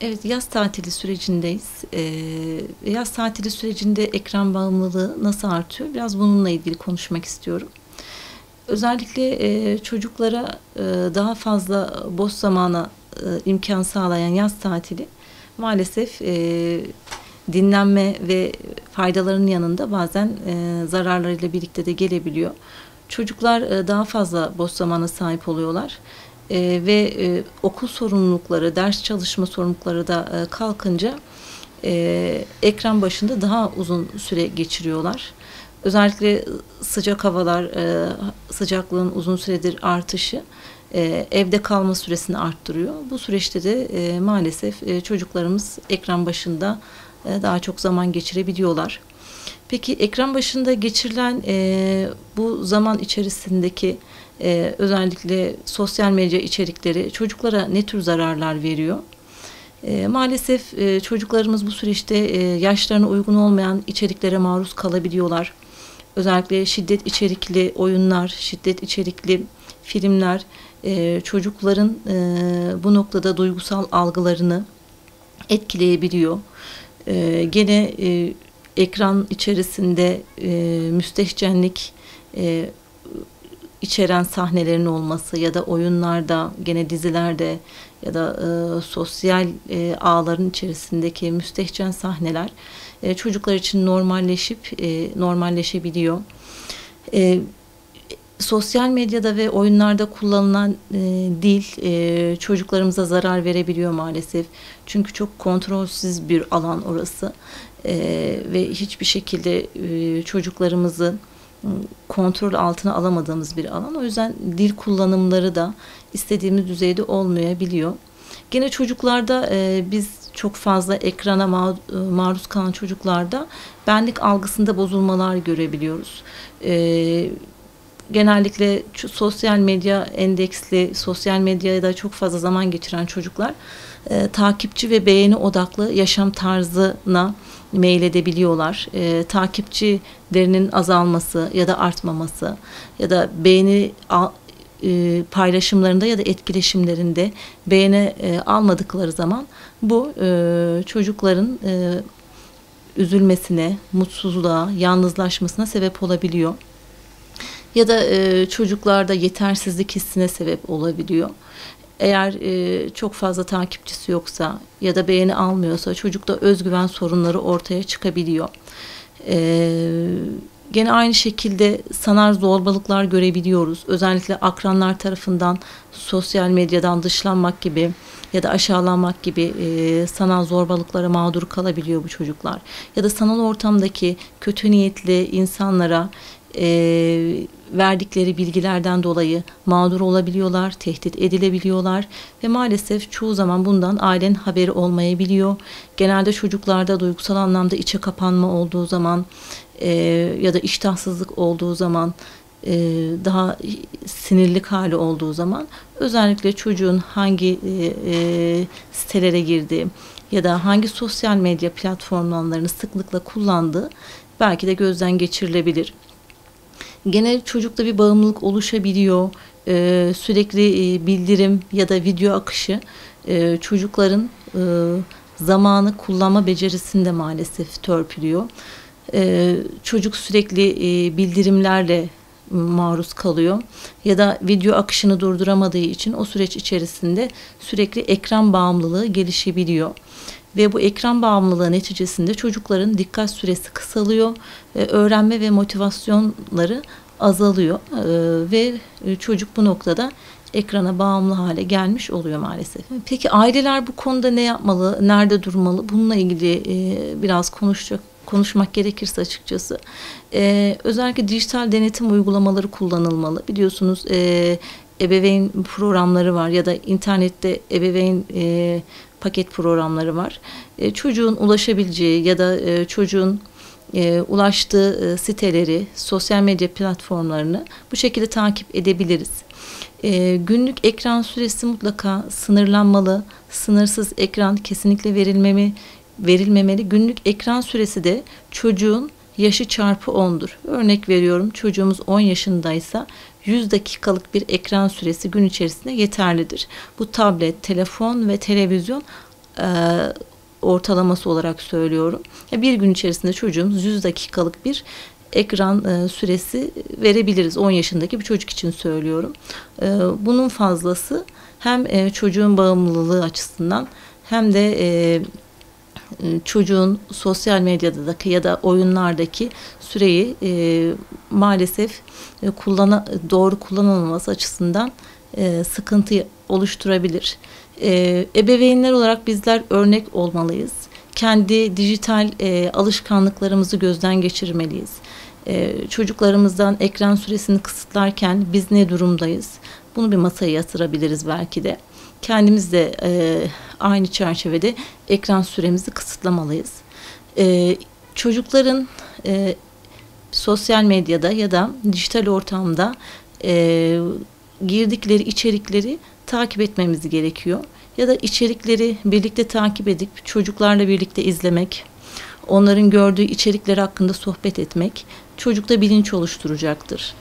Evet, yaz tatili sürecindeyiz. Yaz tatili sürecinde ekran bağımlılığı nasıl artıyor? Biraz bununla ilgili konuşmak istiyorum. Özellikle çocuklara daha fazla boş zamana imkan sağlayan yaz tatili maalesef dinlenme ve faydalarının yanında bazen zararlarıyla birlikte de gelebiliyor. Çocuklar daha fazla boş zamana sahip oluyorlar. Okul sorumlulukları, ders çalışma sorumlulukları da kalkınca ekran başında daha uzun süre geçiriyorlar. Özellikle sıcak havalar, sıcaklığın uzun süredir artışı evde kalma süresini arttırıyor. Bu süreçte de maalesef çocuklarımız ekran başında daha çok zaman geçirebiliyorlar. Peki ekran başında geçirilen bu zaman içerisindeki özellikle sosyal medya içerikleri çocuklara ne tür zararlar veriyor? Maalesef çocuklarımız bu süreçte yaşlarına uygun olmayan içeriklere maruz kalabiliyorlar. Özellikle şiddet içerikli oyunlar, şiddet içerikli filmler çocukların bu noktada duygusal algılarını etkileyebiliyor. Gene ekran içerisinde müstehcenlik içeren sahnelerin olması ya da oyunlarda, gene dizilerde ya da sosyal ağların içerisindeki müstehcen sahneler çocuklar için normalleşebiliyor. Sosyal medyada ve oyunlarda kullanılan dil çocuklarımıza zarar verebiliyor maalesef. Çünkü çok kontrolsüz bir alan orası. Ve hiçbir şekilde çocuklarımızı kontrol altına alamadığımız bir alan. O yüzden dil kullanımları da istediğimiz düzeyde olmayabiliyor. Gene çocuklarda biz çok fazla ekrana maruz kalan çocuklarda benlik algısında bozulmalar görebiliyoruz. Genellikle sosyal medya endeksli, sosyal medyaya da çok fazla zaman geçiren çocuklar takipçi ve beğeni odaklı yaşam tarzına meyledebiliyorlar. Takipçilerinin azalması ya da artmaması ya da beğeni paylaşımlarında ya da etkileşimlerinde beğeni almadıkları zaman bu çocukların üzülmesine, mutsuzluğa, yalnızlaşmasına sebep olabiliyor. Ya da çocuklarda yetersizlik hissine sebep olabiliyor. Eğer çok fazla takipçisi yoksa ya da beğeni almıyorsa çocukta özgüven sorunları ortaya çıkabiliyor. Gene aynı şekilde sanal zorbalıklar görebiliyoruz. Özellikle akranlar tarafından sosyal medyadan dışlanmak gibi ya da aşağılanmak gibi sanal zorbalıklara mağdur kalabiliyor bu çocuklar. Ya da sanal ortamdaki kötü niyetli insanlara verdikleri bilgilerden dolayı mağdur olabiliyorlar, tehdit edilebiliyorlar ve maalesef çoğu zaman bundan ailenin haberi olmayabiliyor. Genelde çocuklarda duygusal anlamda içe kapanma olduğu zaman ya da iştahsızlık olduğu zaman daha sinirlik hali olduğu zaman özellikle çocuğun hangi sitelere girdiği ya da hangi sosyal medya platformlarını sıklıkla kullandığı belki de gözden geçirilebilir. Genel çocukta bir bağımlılık oluşabiliyor. Sürekli bildirim ya da video akışı çocukların zamanı kullanma becerisini de maalesef törpülüyor. Çocuk sürekli bildirimlerle maruz kalıyor ya da video akışını durduramadığı için o süreç içerisinde sürekli ekran bağımlılığı gelişebiliyor. Ve bu ekran bağımlılığı neticesinde çocukların dikkat süresi kısalıyor, öğrenme ve motivasyonları azalıyor ve çocuk bu noktada ekrana bağımlı hale gelmiş oluyor maalesef. Peki aileler bu konuda ne yapmalı, nerede durmalı? Bununla ilgili biraz konuşmak gerekirse açıkçası özellikle dijital denetim uygulamaları kullanılmalı. Biliyorsunuz ebeveyn programları var ya da internette ebeveyn paket programları var. Çocuğun ulaşabileceği ya da çocuğun ulaştığı siteleri, sosyal medya platformlarını bu şekilde takip edebiliriz. Günlük ekran süresi mutlaka sınırlanmalı. Sınırsız ekran kesinlikle verilmemeli. Günlük ekran süresi de çocuğun yaşı çarpı 10'dur. Örnek veriyorum, çocuğumuz 10 yaşındaysa 100 dakikalık bir ekran süresi gün içerisinde yeterlidir. Bu tablet, telefon ve televizyon ortalaması olarak söylüyorum. Bir gün içerisinde çocuğumuz 100 dakikalık bir ekran süresi verebiliriz. 10 yaşındaki bir çocuk için söylüyorum. Bunun fazlası hem çocuğun bağımlılığı açısından hem de çocuğun sosyal medyadaki ya da oyunlardaki süreyi maalesef doğru kullanılmaması açısından sıkıntı oluşturabilir. Ebeveynler olarak bizler örnek olmalıyız. Kendi dijital alışkanlıklarımızı gözden geçirmeliyiz. Çocuklarımızdan ekran süresini kısıtlarken biz ne durumdayız? Bunu bir masaya yatırabiliriz belki de. Kendimiz de aynı çerçevede ekran süremizi kısıtlamalıyız. Çocukların sosyal medyada ya da dijital ortamda girdikleri içerikleri takip etmemiz gerekiyor. Ya da içerikleri birlikte takip edip çocuklarla birlikte izlemek, onların gördüğü içerikler hakkında sohbet etmek çocukta bilinç oluşturacaktır.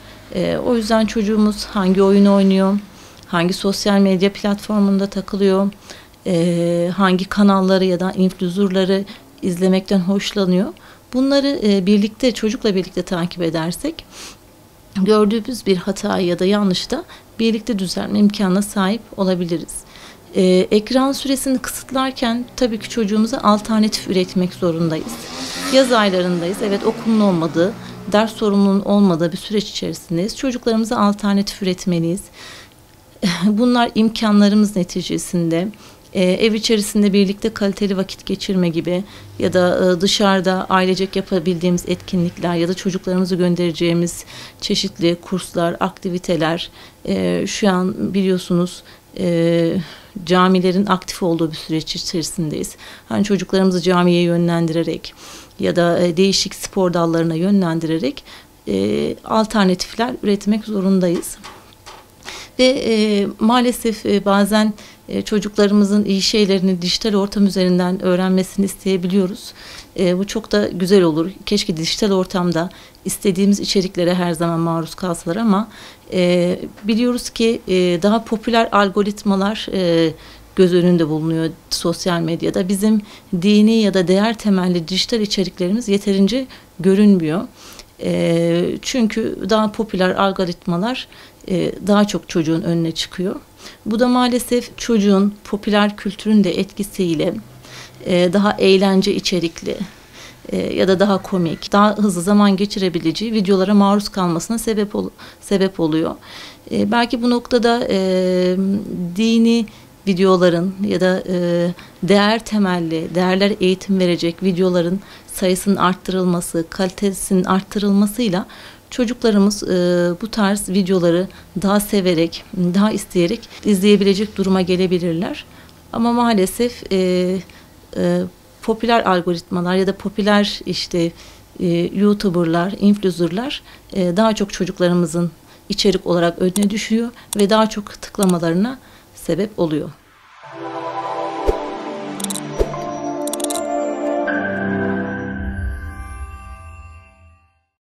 O yüzden çocuğumuz hangi oyunu oynuyor, hangi sosyal medya platformunda takılıyor, hangi kanalları ya da influencerları izlemekten hoşlanıyor. Bunları çocukla birlikte takip edersek gördüğümüz bir hatayı ya da yanlışı da birlikte düzeltme imkanına sahip olabiliriz. Ekran süresini kısıtlarken tabii ki çocuğumuza alternatif üretmek zorundayız. Yaz aylarındayız. Evet, okulun olmadığı, ders sorumluluğunun olmadığı bir süreç içerisindeyiz. Çocuklarımıza alternatif üretmeliyiz. Bunlar imkanlarımız neticesinde ev içerisinde birlikte kaliteli vakit geçirme gibi ya da dışarıda ailecek yapabildiğimiz etkinlikler ya da çocuklarımızı göndereceğimiz çeşitli kurslar, aktiviteler. Şu an biliyorsunuz camilerin aktif olduğu bir süreç içerisindeyiz. Hani çocuklarımızı camiye yönlendirerek ya da değişik spor dallarına yönlendirerek alternatifler üretmek zorundayız. Ve maalesef bazen çocuklarımızın iyi şeylerini dijital ortam üzerinden öğrenmesini isteyebiliyoruz. Bu çok da güzel olur. Keşke dijital ortamda istediğimiz içeriklere her zaman maruz kalsalar ama biliyoruz ki daha popüler algoritmalar göz önünde bulunuyor sosyal medyada. Bizim dini ya da değer temelli dijital içeriklerimiz yeterince görünmüyor. Çünkü daha popüler algoritmalar daha çok çocuğun önüne çıkıyor. Bu da maalesef çocuğun popüler kültürün de etkisiyle daha eğlence içerikli ya da daha komik, daha hızlı zaman geçirebileceği videolara maruz kalmasına sebep oluyor. Belki bu noktada dini videoların ya da değer temelli, değerler eğitim verecek videoların sayısının arttırılması, kalitesinin arttırılmasıyla çocuklarımız bu tarz videoları daha severek, daha isteyerek izleyebilecek duruma gelebilirler. Ama maalesef popüler algoritmalar ya da popüler YouTuber'lar, influencer'lar daha çok çocuklarımızın içerik olarak önüne düşüyor ve daha çok tıklamalarına sebep oluyor.